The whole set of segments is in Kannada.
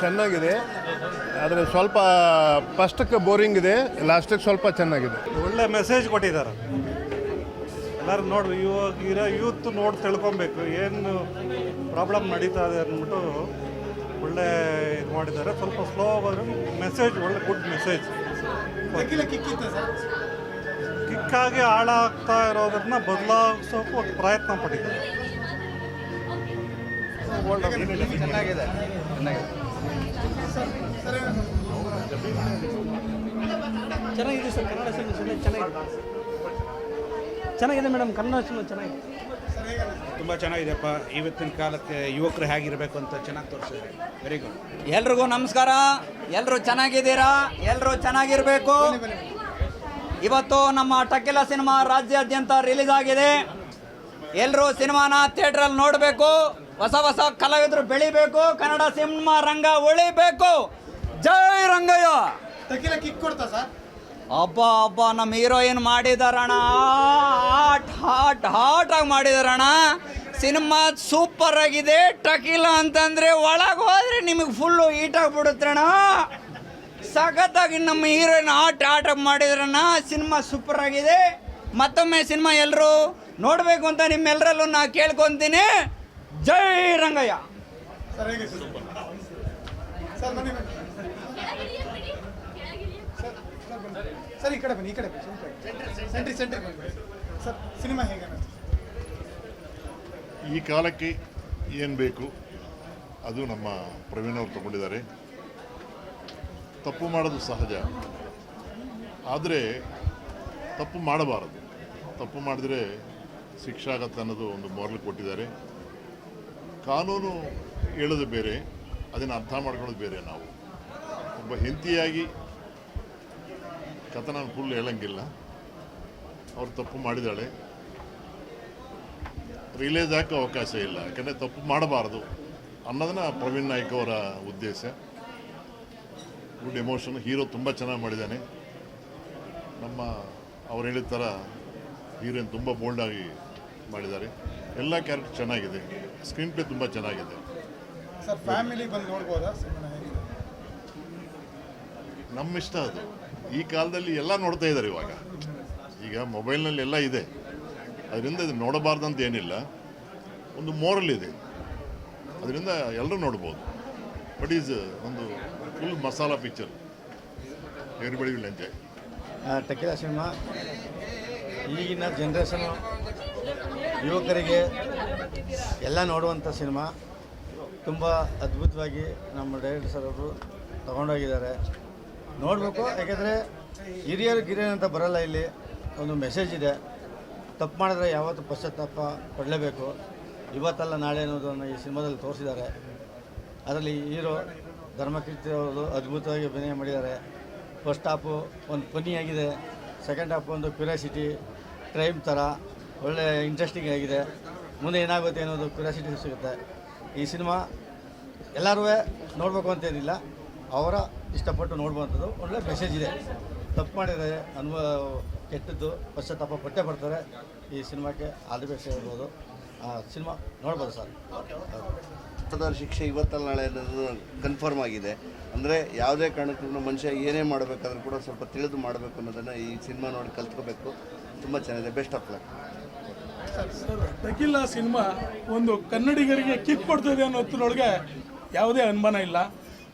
ಚೆನ್ನಾಗಿದೆ, ಆದರೆ ಸ್ವಲ್ಪ ಫಸ್ಟಕ್ಕೆ ಬೋರಿಂಗ್ ಇದೆ, ಲಾಸ್ಟಿಗೆ ಸ್ವಲ್ಪ ಚೆನ್ನಾಗಿದೆ. ಒಳ್ಳೆ ಮೆಸೇಜ್ ಕೊಟ್ಟಿದ್ದಾರೆ. ಎಲ್ಲರೂ ನೋಡಿ ಇವಾಗ ಇರೋ ಯೂತ್ ನೋಡಿ ತಿಳ್ಕೊಬೇಕು ಏನು ಪ್ರಾಬ್ಲಮ್ ನಡೀತಾ ಇದೆ ಅಂದ್ಬಿಟ್ಟು ಒಳ್ಳೆ ಇದು ಮಾಡಿದ್ದಾರೆ. ಸ್ವಲ್ಪ ಸ್ಲೋ ಆಗೋದ್ರೆ ಮೆಸೇಜ್ ಒಳ್ಳೆ ಗುಡ್ ಮೆಸೇಜ್. ಕಿಕ್ಕಾಗಿ ಹಾಳಾಗ್ತಾ ಇರೋದನ್ನ ಬದಲಾಯಿಸೋಕೆ ಒಂದು ಪ್ರಯತ್ನ ಪಟ್ಟಿದ್ದಾರೆ. ಚೆನ್ನಾಗಿದೆ ಚೆನ್ನಾಗಿದೆ ಸರ್. ಕನ್ನಡ ಸಿನಿಮಾ ಚೆನ್ನಾಗಿದೆ ಮೇಡಮ್. ಕನ್ನಡ ಸಿನಿಮಾ ಚೆನ್ನಾಗಿದೆ, ತುಂಬ ಚೆನ್ನಾಗಿದೆಪ್ಪ. ಇವತ್ತಿನ ಕಾಲಕ್ಕೆ ಯುವಕರು ಹೇಗಿರಬೇಕು ಅಂತ ಚೆನ್ನಾಗಿ ತೋರಿಸಿದ್ದಾರೆ. Very good. ಎಲ್ರಿಗೂ ನಮಸ್ಕಾರ. ಎಲ್ಲರೂ ಚೆನ್ನಾಗಿದ್ದೀರಾ? ಎಲ್ಲರೂ ಚೆನ್ನಾಗಿರಬೇಕು. ಇವತ್ತು ನಮ್ಮ ಟಕಿಲ ಸಿನಿಮಾ ರಾಜ್ಯಾದ್ಯಂತ ರಿಲೀಸ್ ಆಗಿದೆ. ಎಲ್ಲರೂ ಸಿನಿಮಾನ ಥಿಯೇಟ್ರಲ್ಲಿ ನೋಡಬೇಕು. ಹೊಸ ಹೊಸ ಕಲಾವಿದರು ಬೆಳಿಬೇಕು. ಕನ್ನಡ ಸಿನಿಮಾ ರಂಗ ಉಳಿಬೇಕು. ಜೈ ರಂಗಯ್ಯ. ಟಕಿಲ ಕಿಕ್ ಕೊಡ್ತಾ ಸರ್? ಅಬ್ಬ ನಮ್ಮ ಹೀರೋಯಿನ್ ಮಾಡಿದಾರಣ, ಹಾಟ್ ಆಗಿ ಮಾಡಿದಾರಣ. ಸಿನಿಮಾ ಸೂಪರ್ ಆಗಿದೆ. ಟಕಿಲ ಅಂತಂದರೆ ಒಳಗೆ ಹೋದರೆ ನಿಮಗೆ ಫುಲ್ಲು ಹೀಟಾಗಿಬಿಡುತ್ತಣ್ಣ. ಸಖತ್ತಾಗಿ ನಮ್ಮ ಹೀರೋಯಿನ್ ಆಟಾಗಿ ಮಾಡಿದ್ರಣ್ಣ. ಸಿನಿಮಾ ಸೂಪರ್ ಆಗಿದೆ. ಮತ್ತೊಮ್ಮೆ ಸಿನಿಮಾ ಎಲ್ಲರೂ ನೋಡಬೇಕು ಅಂತ ನಿಮ್ಮೆಲ್ಲರಲ್ಲೂ ನಾ ಕೇಳ್ಕೊತೀನಿ. ಜೈ ರಂಗಯ್ಯ. ಸರ್ ಈ ಕಡೆ ಬನ್ನಿ, ಈ ಕಡೆ ಸೆಂಟ್ರಿ ಸರ್. ಸಿನಿಮಾ ಹೇಗೆ? ಈ ಕಾಲಕ್ಕೆ ಏನು ಬೇಕು ಅದು ನಮ್ಮ ಪ್ರವೀಣ್ ಅವರು ತಗೊಂಡಿದ್ದಾರೆ. ತಪ್ಪು ಮಾಡೋದು ಸಹಜ, ಆದರೆ ತಪ್ಪು ಮಾಡಬಾರದು. ತಪ್ಪು ಮಾಡಿದ್ರೆ ಶಿಕ್ಷೆ ಆಗತ್ತೆ ಅನ್ನೋದು ಒಂದು ಮಾರಲ್ ಕೊಟ್ಟಿದ್ದಾರೆ. ಕಾನೂನು ಹೇಳೋದು ಬೇರೆ, ಅದನ್ನು ಅರ್ಥ ಮಾಡ್ಕೊಳ್ಳೋದು ಬೇರೆ. ನಾವು ಒಬ್ಬ ಹೆಂಡತಿಯಾಗಿ ಕಥನ ಫುಲ್ ಹೇಳಂಗಿಲ್ಲ. ಅವ್ರು ತಪ್ಪು ಮಾಡಿದ್ದಾಳೆ, ರಿಲೀಸ್ ಹಾಕೋ ಅವಕಾಶ ಇಲ್ಲ. ಯಾಕಂದರೆ ತಪ್ಪು ಮಾಡಬಾರ್ದು ಅನ್ನೋದನ್ನ ಪ್ರವೀಣ್ ನಾಯ್ಕ ಅವರ ಉದ್ದೇಶ. Good emotion. ಹೀರೋ ತುಂಬ ಚೆನ್ನಾಗಿ ಮಾಡಿದ್ದಾನೆ. ನಮ್ಮ ಅವ್ರು ಹೇಳಿದ ಥರ ಹೀರೋಯಿನ್ ತುಂಬ ಬೋಲ್ಡಾಗಿ ಮಾಡಿದ್ದಾರೆ. ಎಲ್ಲ ಕ್ಯಾರೆಕ್ಟರ್ ಚೆನ್ನಾಗಿದೆ. ಸ್ಕ್ರೀನ್ ಪ್ಲೇ ತುಂಬ ಚೆನ್ನಾಗಿದೆ. ಸರ್ ಫ್ಯಾಮಿಲಿ ಬಂದು ನೋಡ್ಬೋದಾ ಸಿನಿಮಾ? ನಮ್ಮ ಇಷ್ಟ ಅದು. ಈ ಕಾಲದಲ್ಲಿ ಎಲ್ಲ ನೋಡ್ತಾ ಇದ್ದಾರೆ. ಈಗ ಮೊಬೈಲ್ನಲ್ಲಿ ಎಲ್ಲ ಇದೆ, ಅದರಿಂದ ಇದು ನೋಡಬಾರ್ದಂತ ಏನಿಲ್ಲ. ಒಂದು ಮೋರಲ್ ಇದೆ, ಅದರಿಂದ ಎಲ್ಲರೂ ನೋಡ್ಬೋದು. ಬಟ್ ಈಸ್ ಒಂದು full masala picture. Everybody will enjoy. Tequila cinema ಈಗಿನ ಜನ್ರೇಷನು ಯುವಕರಿಗೆ ಎಲ್ಲ ನೋಡುವಂಥ ಸಿನಿಮಾ. ತುಂಬ ಅದ್ಭುತವಾಗಿ ನಮ್ಮ ಡೈರೆಕ್ಟರ್ ಸರ್ ಅವರು ತಗೊಂಡೋಗಿದ್ದಾರೆ. ನೋಡಬೇಕು. ಯಾಕೆಂದರೆ ಹಿರಿಯರು ಅಂತ ಬರಲ್ಲ. ಇಲ್ಲಿ ಒಂದು ಮೆಸೇಜ್ ಇದೆ. ತಪ್ಪು ಮಾಡಿದ್ರೆ ಯಾವತ್ತೂ ಪಶ್ಚಾತ್ತಾಪ ಪಡಲೇಬೇಕು. ಇವತ್ತಲ್ಲ ನಾಳೆ ಅನ್ನೋದನ್ನು ಈ ಸಿನಿಮಾದಲ್ಲಿ ತೋರಿಸಿದ್ದಾರೆ. ಅದರಲ್ಲಿ ಹೀರೋ ಧರ್ಮಕೀರ್ತಿ ಅವರು ಅದ್ಭುತವಾಗಿ ಅಭಿನಯ ಮಾಡಿದ್ದಾರೆ. ಫಸ್ಟ್ ಹಾಫು ಒಂದು ಫನ್ನಿಯಾಗಿದೆ, ಸೆಕೆಂಡ್ ಹಾಫ್ ಒಂದು ಕ್ಯೂರಿಯಾಸಿಟಿ ಕ್ರೈಮ್ ಥರ ಒಳ್ಳೆ ಇಂಟ್ರೆಸ್ಟಿಂಗ್ ಆಗಿದೆ. ಮುಂದೆ ಏನಾಗುತ್ತೆ ಅನ್ನೋದು ಕ್ಯೂರಿಯಾಸಿಟಿ ಸಿಗುತ್ತೆ. ಈ ಸಿನಿಮಾ ಎಲ್ಲರೂ ನೋಡಬೇಕು ಅಂತೇನಿಲ್ಲ, ಅವರ ಇಷ್ಟಪಟ್ಟು ನೋಡುವಂಥದ್ದು. ಒಳ್ಳೆ ಮೆಸೇಜ್ ಇದೆ. ತಪ್ಪು ಮಾಡಿದರೆ ಕೆಟ್ಟದ್ದು ಪಶ್ಚಾತ್ತಾಪ ಪಟ್ಟೆ ಪಡ್ತಾರೆ. ಈ ಸಿನಿಮಾಕ್ಕೆ ಆಲ್ ದಿ ಬೆಸ್ಟ್ ಹೇಳ್ಬೋದು. ಸಿನಿಮಾ ನೋಡ್ಬೋದು ಸರ್. ಶಿಕ್ಷೆ ಇವತ್ತಲ್ಲ ನಾಳೆ ಅನ್ನೋದು ಕನ್ಫರ್ಮ್ ಆಗಿದೆ. ಅಂದರೆ ಯಾವುದೇ ಕಾರಣಕ್ಕೂ ಮನುಷ್ಯ ಏನೇ ಮಾಡಬೇಕಾದ್ರೂ ಕೂಡ ಸ್ವಲ್ಪ ತಿಳಿದು ಮಾಡಬೇಕು ಅನ್ನೋದನ್ನು ಈ ಸಿನಿಮಾ ನೋಡಿ ಕಲ್ತ್ಕೋಬೇಕು. ತುಂಬ ಚೆನ್ನಾಗಿದೆ. Best of luck. Sir Tequila cinema ಒಂದು ಕನ್ನಡಿಗರಿಗೆ ಕಿಕ್ ಕೊಡ್ತದೆ ಅನ್ನೋದ್ರೊಳಗೆ ಯಾವುದೇ ಅನುಮಾನ ಇಲ್ಲ.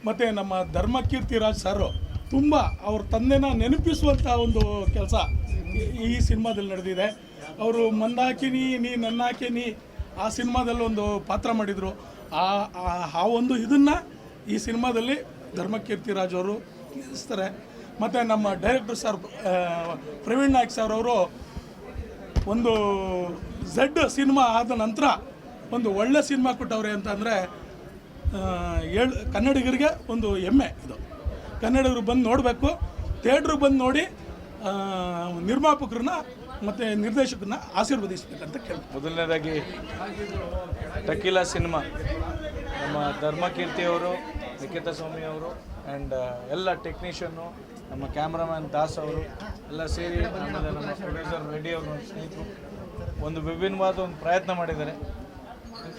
ಮತ್ತು ನಮ್ಮ ಧರ್ಮಕೀರ್ತಿ ರಾಜ್ ಸರ್ ತುಂಬ ಅವ್ರ ತಂದೆನ ನೆನಪಿಸುವಂಥ ಒಂದು ಕೆಲಸ ಈ ಸಿನಿಮಾದಲ್ಲಿ ನಡೆದಿದೆ. ಅವರು ಮಂದಾಕಿನಿ ನೀ ನನ್ನಾಕಿನಿ ಆ ಸಿನಿಮಾದಲ್ಲಿ ಒಂದು ಪಾತ್ರ ಮಾಡಿದರು. ಆ ಒಂದು ಇದನ್ನು ಈ ಸಿನಿಮಾದಲ್ಲಿ ಧರ್ಮಕೀರ್ತಿ ರಾಜ್ ಅವರು ನಿಲ್ಲಿಸ್ತಾರೆ. ಮತ್ತು ನಮ್ಮ director sir Praveen Naik sir ಅವರು ಒಂದು ಝಡ್ ಸಿನಿಮಾ ಆದ ನಂತರ ಒಂದು ಒಳ್ಳೆ ಸಿನಿಮಾ ಕೊಟ್ಟವ್ರೆ ಅಂತಂದರೆ ಕನ್ನಡಿಗರಿಗೆ ಒಂದು ಹೆಮ್ಮೆ. ಇದು ಕನ್ನಡಿಗರು ಬಂದು ನೋಡಬೇಕು. ಥಿಯೇಟ್ರಿಗೆ ಬಂದು ನೋಡಿ ನಿರ್ಮಾಪಕರನ್ನ ಮತ್ತು ನಿರ್ದೇಶಕರನ್ನ ಆಶೀರ್ವದಿಸಬೇಕಂತ ಕೇಳ್ತೀನಿ. ಮೊದಲನೇದಾಗಿ ಟಕಿಲ ಸಿನಿಮಾ ನಮ್ಮ ಧರ್ಮಕೀರ್ತಿಯವರು, ನಿಖಿತಾ ಸ್ವಾಮಿ ಅವರು ಆ್ಯಂಡ್ ಎಲ್ಲ ಟೆಕ್ನಿಷಿಯನ್ನು, ನಮ್ಮ ಕ್ಯಾಮ್ರಾಮ್ಯಾನ್ ದಾಸ್ ಅವರು ಎಲ್ಲ ಸೇರಿ, ಆಮೇಲೆ ನಮ್ಮ ಪ್ರೊಡ್ಯೂಸರ್ ರೆಡ್ಡಿ ಅವರು ಸ್ನೇಹಿತರು ಒಂದು ವಿಭಿನ್ನವಾದ ಒಂದು ಪ್ರಯತ್ನ ಮಾಡಿದ್ದಾರೆ.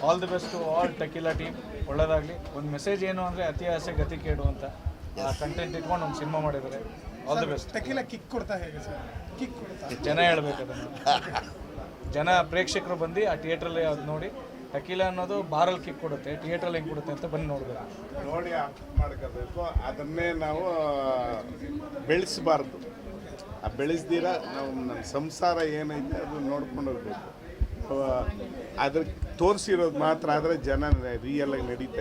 All the best to all Tequila team. ಒಳ್ಳೆಯದಾಗಲಿ. ಒಂದು ಮೆಸೇಜ್ ಏನು ಅಂದರೆ ಅತಿ ಆಸೆ ಗತಿ ಕೇಡು ಅಂತ ಆ ಕಂಟೆಂಟ್ ಇಟ್ಕೊಂಡು ಒಂದು ಸಿನಿಮಾ ಮಾಡಿದ್ದಾರೆ. All the best. Tequila kick ಕೊಡ್ತಾ ಹೇಗೆ ಸರ್? ಕಿಕ್ ಕೊಡ್ತಾ ಜನ ಹೇಳ್ಬೇಕು ಅದನ್ನು. ಜನ ಪ್ರೇಕ್ಷಕರು ಬಂದು ಆ ಥಿಯೇಟ್ರಲ್ಲಿ ಅದು ನೋಡಿ ಟಕೀಲ ಅನ್ನೋದು ಬಾರಲ್ಲಿ ಕಿಕ್ ಕೊಡುತ್ತೆ, ಥಿಯೇಟ್ರಲ್ಲಿ ಹೆಂಗೆ ಕೊಡುತ್ತೆ ಅಂತ ಬಂದು ನೋಡಬೇಕು. ನೋಡಿ ಅರ್ಥ ಮಾಡ್ಕೋಬೇಕು. ಅದನ್ನೇ ನಾವು ಬೆಳೆಸಬಾರ್ದು. ಆ ಬೆಳೆಸ್ದಿರ ನಾವು ನಮ್ಮ ಸಂಸಾರ ಏನೈತೆ ಅದು ನೋಡ್ಕೊಂಡು ಹೋಗ್ಬೇಕು. ಅದ್ರ ತೋರಿಸಿರೋದು ಮಾತ್ರ ಆದರೆ ಜನ ರಿಯಲಾಗಿ ನಡೀತಾ